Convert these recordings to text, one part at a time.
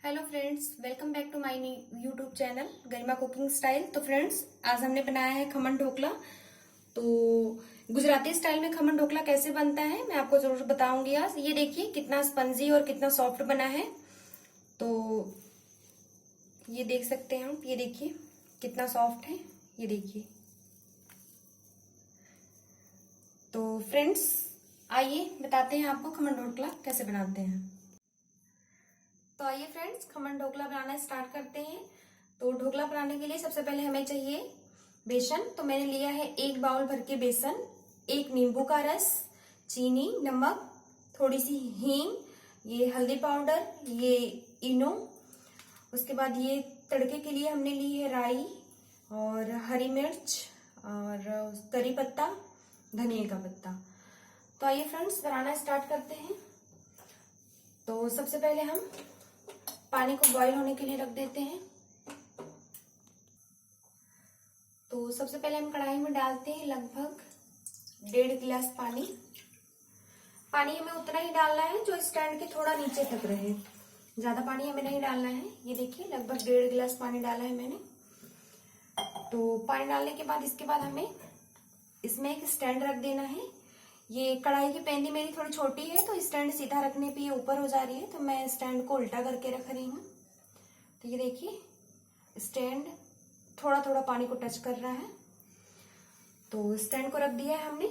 Hello friends, welcome back to my YouTube channel Garima cooking style. तो friends, आज हमने बनाया है खमन ढोकला। तो गुजराती स्टाइल में खमन ढोकला कैसे बनता है मैं आपको जरूर बताऊंगी आज। ये देखिए कितना स्पंजी और कितना सॉफ्ट बना है। तो ये देख सकते हैं हम, ये देखिए कितना सॉफ्ट है, ये देखिए। तो फ्रेंड्स, आइए बताते हैं आपको खमन ढोकला कैसे बनाते हैं। तो आइए फ्रेंड्स, खमन ढोकला बनाना स्टार्ट करते हैं। तो ढोकला बनाने के लिए सबसे पहले हमें चाहिए बेसन। तो मैंने लिया है 1 बाउल भर के बेसन, 1 नींबू का रस, चीनी, नमक, थोड़ी सी हींग, ये हल्दी पाउडर, ये इनो। उसके बाद ये तड़के के लिए हमने ली है राई और हरी मिर्च और करी पत्ता, धनिया का पत्ता। तो आइए फ्रेंड्स बनाना स्टार्ट करते हैं। तो सबसे पहले हम पानी को बॉईल होने के लिए रख देते हैं। तो सबसे पहले हम कढ़ाई में डालते हैं लगभग 1.5 गिलास पानी। पानी हमें उतना ही डालना है जो स्टैंड के थोड़ा नीचे तक रहे, ज्यादा पानी हमें नहीं डालना है। ये देखिए लगभग 1.5 गिलास पानी डाला है मैंने। तो पानी डालने के बाद इसके बाद हमें इसमें एक स्टैंड रख देना है। ये कढ़ाई की पेंदी मेरी थोड़ी छोटी है तो स्टैंड सीधा रखने पे ये ऊपर हो जा रही है, तो मैं स्टैंड को उल्टा करके रख रही हूँ। तो ये देखिए स्टैंड थोड़ा थोड़ा पानी को टच कर रहा है। तो स्टैंड को रख दिया है हमने।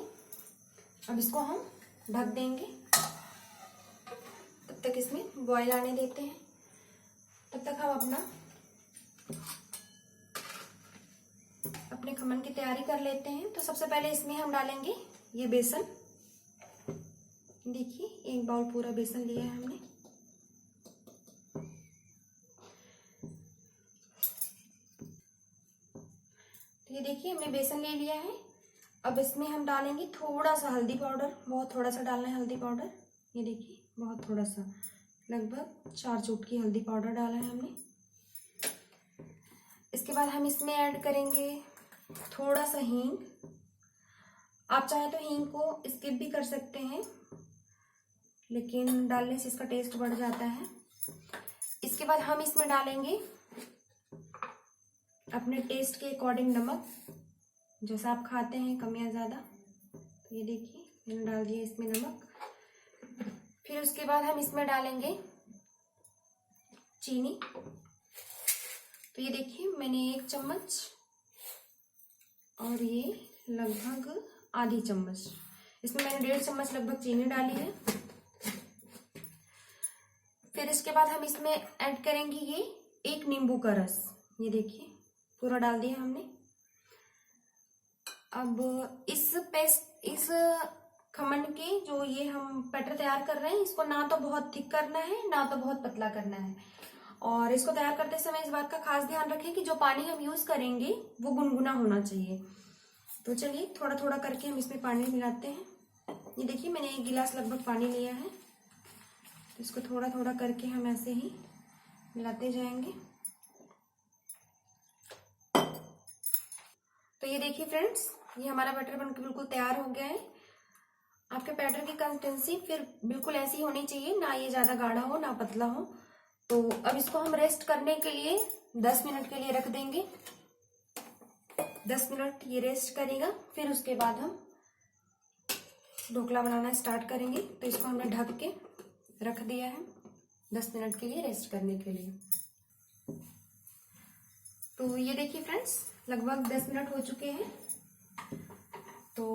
अब इसको हम ढक देंगे, तब तक इसमें बॉईल आने देते हैं। तब तक हम अपने खमन की तैयारी कर लेते हैं। तो सबसे पहले इसमें हम डालेंगे ये बेसन। देखिए 1 बाउल पूरा बेसन लिया है हमने। तो ये देखिए हमने बेसन ले लिया है। अब इसमें हम डालेंगे थोड़ा सा हल्दी पाउडर, बहुत थोड़ा सा डालना है हल्दी पाउडर। ये देखिए बहुत थोड़ा सा, लगभग 4 चुटकी हल्दी पाउडर डाला है हमने। इसके बाद हम इसमें ऐड करेंगे थोड़ा सा हींग। आप चाहे तो हींग को स्किप भी कर सकते हैं, लेकिन डालने से इसका टेस्ट बढ़ जाता है। इसके बाद हम इसमें डालेंगे अपने टेस्ट के अकॉर्डिंग नमक, जैसा आप खाते हैं कम या ज़्यादा। तो ये देखिए मैंने डाल दिया इसमें नमक। फिर उसके बाद हम इसमें डालेंगे चीनी। तो ये देखिए मैंने 1 चम्मच और ये लगभग आधी चम्मच, इसमें मैंने 1.5 चम्मच लगभग चीनी डाली है। फिर इसके बाद हम इसमें ऐड करेंगे ये 1 नींबू का रस। ये देखिए पूरा डाल दिया हमने। अब इस खमन के जो ये हम बैटर तैयार कर रहे हैं, इसको ना तो बहुत थिक करना है ना तो बहुत पतला करना है। और इसको तैयार करते समय इस बात का खास ध्यान रखें कि जो पानी हम यूज करेंगे वो गुनगुना होना चाहिए। तो चलिए थोड़ा थोड़ा करके हम इसमें पानी मिलाते हैं। ये देखिए मैंने 1 गिलास लगभग पानी लिया है। तो इसको थोड़ा थोड़ा करके हम ऐसे ही मिलाते जाएंगे। तो ये देखिए फ्रेंड्स, ये हमारा बैटर बनकर बिल्कुल तैयार हो गया है। आपके बैटर की कंसिस्टेंसी फिर बिल्कुल ऐसी होनी चाहिए, ना ये ज्यादा गाढ़ा हो ना पतला हो। तो अब इसको हम रेस्ट करने के लिए 10 मिनट के लिए रख देंगे। 10 मिनट ये रेस्ट करेगा, फिर उसके बाद हम ढोकला बनाना स्टार्ट करेंगे। तो इसको हमने ढक के रख दिया है 10 मिनट के लिए रेस्ट करने के लिए। तो ये देखिए फ्रेंड्स, लगभग 10 मिनट हो चुके हैं। तो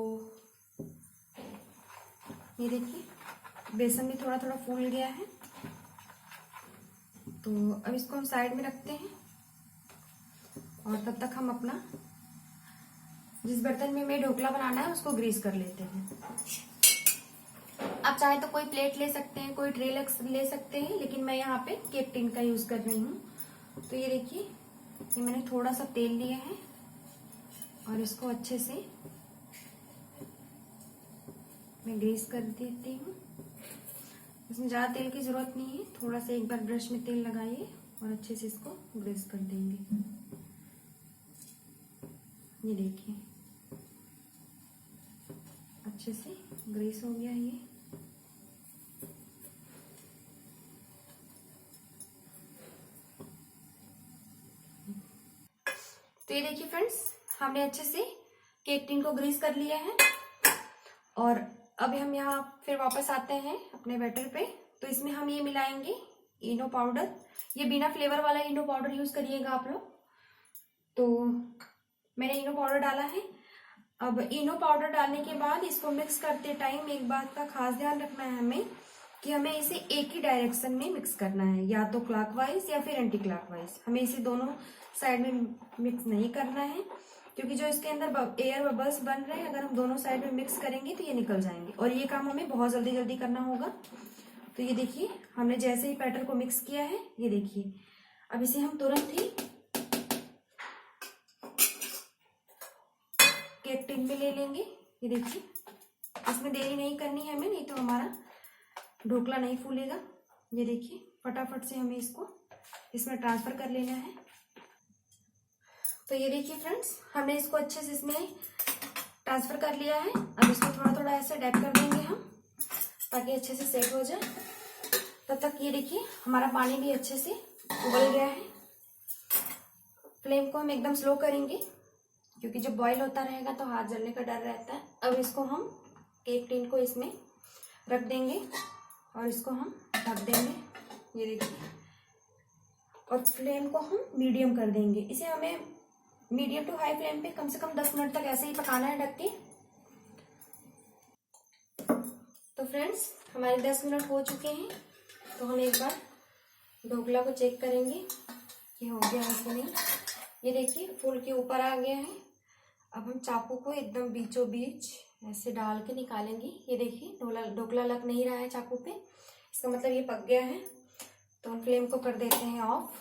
ये देखिए बेसन भी थोड़ा थोड़ा फूल गया है। तो अब इसको हम साइड में रखते हैं और तब तक हम अपना जिस बर्तन में हमें ढोकला बनाना है उसको ग्रीस कर लेते हैं। आप चाहे तो कोई प्लेट ले सकते हैं, कोई ट्रे ले सकते हैं, लेकिन मैं यहाँ पे केक टिन का यूज कर रही हूँ। तो ये देखिए ये मैंने थोड़ा सा तेल लिया है और इसको अच्छे से मैं ग्रीस कर देती हूँ। इसमें ज्यादा तेल की जरूरत नहीं है, थोड़ा सा एक बार ब्रश में तेल लगाइए और अच्छे से इसको ग्रीस कर देंगे। ये देखिए अच्छे से ग्रीस हो गया है ये। तो ये देखिए फ्रेंड्स, हमने अच्छे से केक टिन को ग्रीस कर लिया है। और अब हम यहाँ फिर वापस आते हैं अपने बैटर पे। तो इसमें हम ये मिलाएंगे इनो पाउडर। ये बिना फ्लेवर वाला इनो पाउडर यूज करिएगा आप लोग। तो मैंने इनो पाउडर डाला है। अब इनो पाउडर डालने के बाद इसको मिक्स करते टाइम एक बात का खास ध्यान रखना है हमें कि हमें इसे एक ही डायरेक्शन में मिक्स करना है, या तो क्लॉकवाइज या फिर एंटी क्लॉकवाइज। हमें इसे दोनों साइड में मिक्स नहीं करना है, क्योंकि जो इसके अंदर एयर बबल्स बन रहे हैं, अगर हम दोनों साइड में मिक्स करेंगे तो ये निकल जाएंगे, और ये काम हमें बहुत जल्दी जल्दी करना होगा। तो ये देखिए, हमने जैसे ही बैटर को मिक्स किया है, ये देखिए अब इसे हम तुरंत ही केक टिन में ले लेंगे। ये देखिए, इसमें देरी नहीं करनी है हमें, नहीं तो हमारा ढोकला नहीं फूलेगा। ये देखिए, फटाफट से हमें इसको इसमें ट्रांसफर कर लेना है। तो ये देखिए फ्रेंड्स, हमने इसको अच्छे से इसमें ट्रांसफर कर लिया है। अब इसको थोड़ा थोड़ा ऐसे डैप कर देंगे हम, ताकि अच्छे से सेट हो जाए। तब तक ये देखिए, हमारा पानी भी अच्छे से उबल गया है। फ्लेम को हम एकदम स्लो करेंगे, क्योंकि जब बॉईल होता रहेगा तो हाथ जलने का डर रहता है। अब इसको हम केक टिन को इसमें रख देंगे और इसको हम ढक देंगे। ये देखिए, और फ्लेम को हम मीडियम कर देंगे। इसे हमें मीडियम टू हाई फ्लेम पे कम से कम 10 मिनट तक ऐसे ही पकाना है ढक के। तो फ्रेंड्स, हमारे 10 मिनट हो चुके हैं। तो हम एक बार ढोकला को चेक करेंगे कि हो गया है कि नहीं। ये देखिए, फूल के ऊपर आ गया है। अब हम चाकू को एकदम बीचों बीच ऐसे डाल के निकालेंगे। ये देखिए, ढोकला लग नहीं रहा है चाकू पे, इसका मतलब ये पक गया है। तो हम फ्लेम को कर देते हैं ऑफ।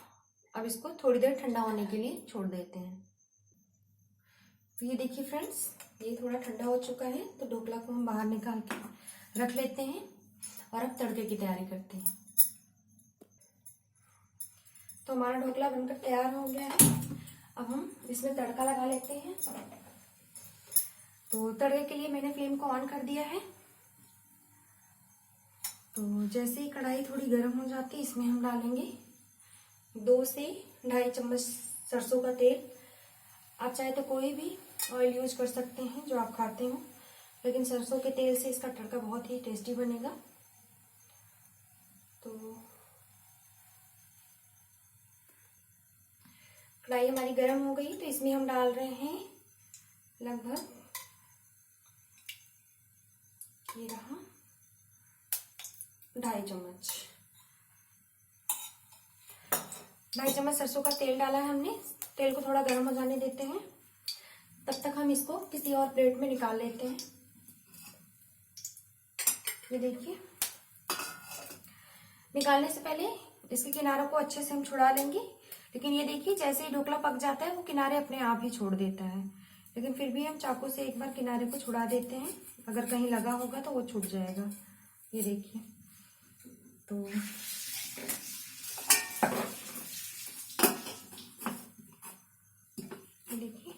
अब इसको थोड़ी देर ठंडा होने के लिए छोड़ देते हैं। तो ये देखिए फ्रेंड्स, ये थोड़ा ठंडा हो चुका है। तो ढोकला को हम बाहर निकाल के रख लेते हैं और अब तड़के की तैयारी करते हैं। तो हमारा ढोकला बनकर तैयार हो गया है। अब हम इसमें तड़का लगा लेते हैं। तो तड़के के लिए मैंने फ्लेम को ऑन कर दिया है। तो जैसे ही कढ़ाई थोड़ी गर्म हो जाती है, इसमें हम डालेंगे 2 से 2.5 चम्मच सरसों का तेल। आप चाहे तो कोई भी ऑयल यूज कर सकते हैं जो आप खाते हो, लेकिन सरसों के तेल से इसका तड़का बहुत ही टेस्टी बनेगा। तो कढ़ाई हमारी गर्म हो गई, तो इसमें हम डाल रहे हैं लगभग, ये रहा 2.5 चम्मच। 2.5 चम्मच सरसों का तेल डाला है हमने। तेल को थोड़ा गर्म हो जाने देते हैं, तब तक हम इसको किसी और प्लेट में निकाल लेते हैं। ये देखिए, निकालने से पहले इसके किनारों को अच्छे से हम छुड़ा लेंगे। लेकिन ये देखिए, जैसे ही ढोकला पक जाता है वो किनारे अपने आप ही छोड़ देता है, लेकिन फिर भी हम चाकू से एक बार किनारे को छुड़ा देते हैं। अगर कहीं लगा होगा तो वो छूट जाएगा। ये देखिए, तो देखिए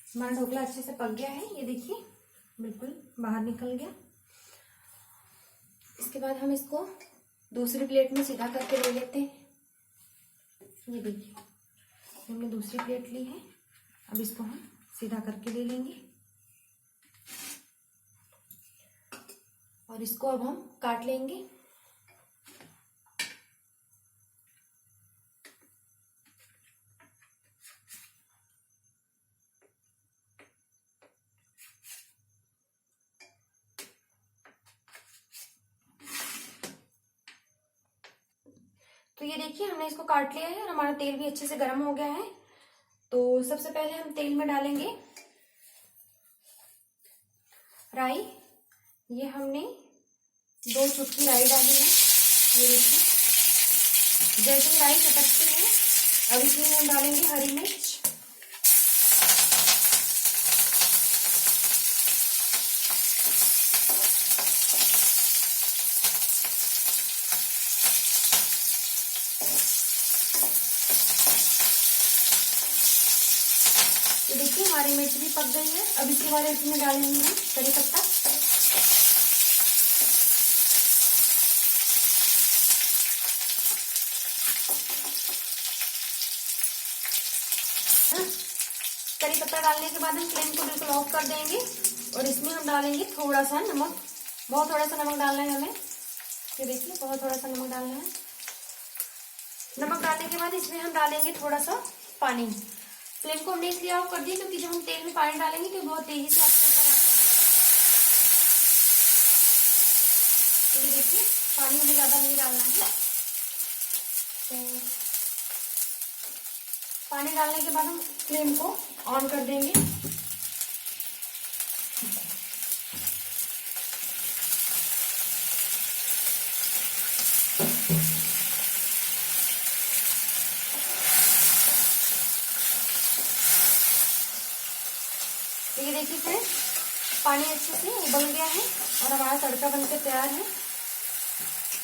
हमारा ढोकला अच्छे से पक गया है। ये देखिए, बिल्कुल बाहर निकल गया। इसके बाद हम इसको दूसरी प्लेट में सीधा करके ले लेते हैं। ये देखिए, हमने दूसरी प्लेट ली है। अब इसको हम सीधा करके ले लेंगे और इसको अब हम काट लेंगे। तो ये देखिए, हमने इसको काट लिया है और हमारा तेल भी अच्छे से गर्म हो गया है। तो सबसे पहले हम तेल में डालेंगे राई। ये हमने 2 चुटकी राई डाली है। ये देखिए, जैसे ही राई चटकती है, अब इसमें हम डालेंगे हरी मिर्च। तो देखिए, हमारी मिर्च भी पक गई है। अब इसके बाद इसमें डालेंगे हम करी पत्ता। करी पत्ता डालने के बाद हम फ्लेम को बिल्कुल ऑफ कर देंगे और इसमें हम डालेंगे थोड़ा सा नमक। बहुत थोड़ा सा नमक डालना है हमें, ये देखिए बहुत थोड़ा सा नमक डालना है। नमक डालने के बाद इसमें हम डालेंगे थोड़ा सा पानी। फ्लेम को हमने इसलिए ऑफ कर दिया क्योंकि जब हम तेल में पानी डालेंगे तो बहुत तेजी से आपके ऊपर आता है। तो ये देखिए पानी हमें ज्यादा नहीं डालना है। तो पानी डालने के बाद हम फ्लेम को ऑन कर देंगे। तो ये देखिए फ्रेंड्स पानी अच्छे से उबल गया है और हमारा तड़का बनकर तैयार है।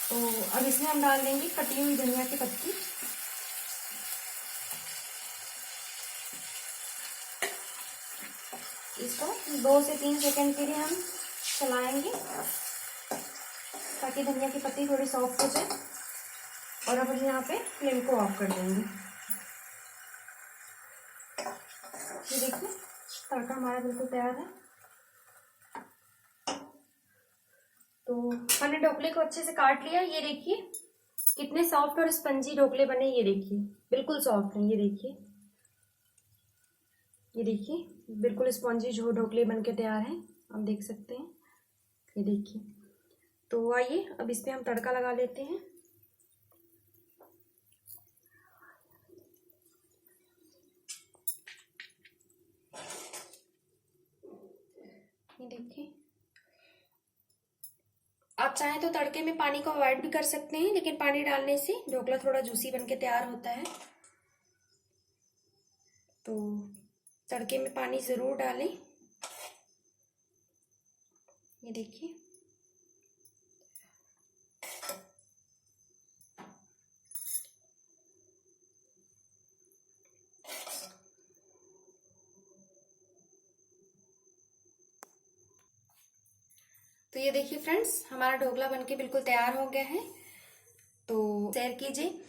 तो अब इसमें हम डाल देंगे कटी हुई धनिया की पत्ती। इसको 2 से 3 सेकंड के लिए हम चलाएंगे ताकि धनिया की पत्ती थोड़ी सॉफ्ट हो जाए। और अब हम यहाँ पे फ्लेम को ऑफ कर देंगे। ये देखिए तड़का हमारा बिल्कुल तैयार है। तो हमने ढोकले को अच्छे से काट लिया। ये देखिए कितने सॉफ्ट और स्पंजी ढोकले बने। ये देखिए बिल्कुल सॉफ्ट है। ये देखिए, ये देखिए बिल्कुल स्पंजी जो ढोकले बनके तैयार हैं, आप देख सकते हैं। ये देखिए, तो आइए अब इस पे हम तड़का लगा लेते हैं। ये देखिए, आप चाहें तो तड़के में पानी को अवॉइड भी कर सकते हैं, लेकिन पानी डालने से ढोकला थोड़ा जूसी बनके तैयार होता है। तो तड़के में पानी जरूर डालें। ये देखिए, तो ये देखिए फ्रेंड्स हमारा ढोकला बनके बिल्कुल तैयार हो गया है। तो शेयर कीजिए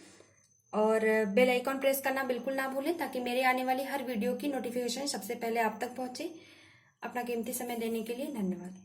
और बेल आइकॉन प्रेस करना बिल्कुल ना भूलें ताकि मेरे आने वाली हर वीडियो की नोटिफिकेशन सबसे पहले आप तक पहुंचे। अपना कीमती समय देने के लिए धन्यवाद।